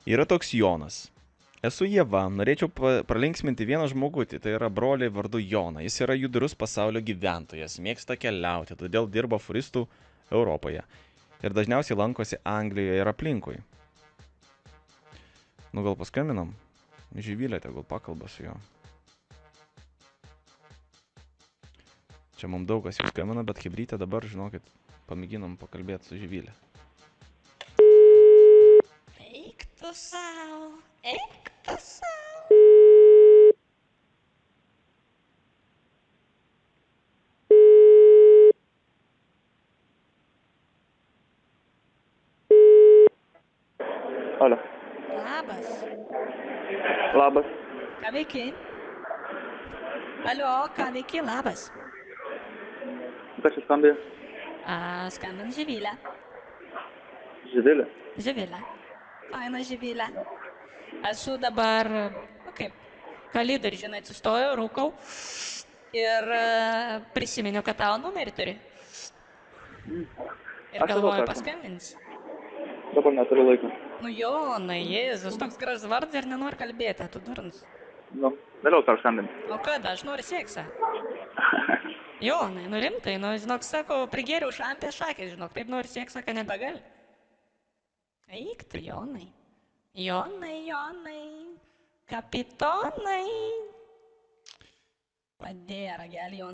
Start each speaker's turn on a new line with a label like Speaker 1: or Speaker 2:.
Speaker 1: Yra toks Jonas. Esu Ieva, norėčiau pralinksminti vieną žmogutį, tai yra broliai vardu Joną. Jis yra judrus pasaulio gyventojas, mėgsta keliauti, todėl dirba furistų Europoje. Ir dažniausiai lankosi Anglijoje ir aplinkui. Nu gal paskambinam? Živilė tegul pakalba su juo. Čia mums daug kas jau skambina, bet chebrytė dabar, žinokit, pamėginom pakalbėti su Živilė.
Speaker 2: Eik tu savo, eik tu savo.
Speaker 3: Alio.
Speaker 2: Labas.
Speaker 3: Labas.
Speaker 2: Ką veiki? Alio, ką veiki? Labas.
Speaker 3: Kas čia skambėjo?
Speaker 2: Skambin Živilė.
Speaker 3: Živilė.
Speaker 2: Živilė. Faina Živilė. Esu dabar, kaip, kalidar, žinai, atsistojau, rūkau. Ir prisiminiau, kad tavo numerį turi. Ir
Speaker 3: Aš
Speaker 2: galvoju,
Speaker 3: tau
Speaker 2: paskambins.
Speaker 3: Dabar neturiu laiko.
Speaker 2: Nu Jonai, Jėzus, toks gražus vardas ir nenori kalbėti, tu durnas.
Speaker 3: Nu, vėliau tau skambinti.
Speaker 2: O kada, aš noriu seksą. Jonai, nu rimtai, nu, žinok, sako, prigėriau šampę šakės, žinok, taip nori seksą, kad nebegali. Eik tu, Jonai. Jonai, Jonai, kapitonai. Padėra, gelį, Jonai.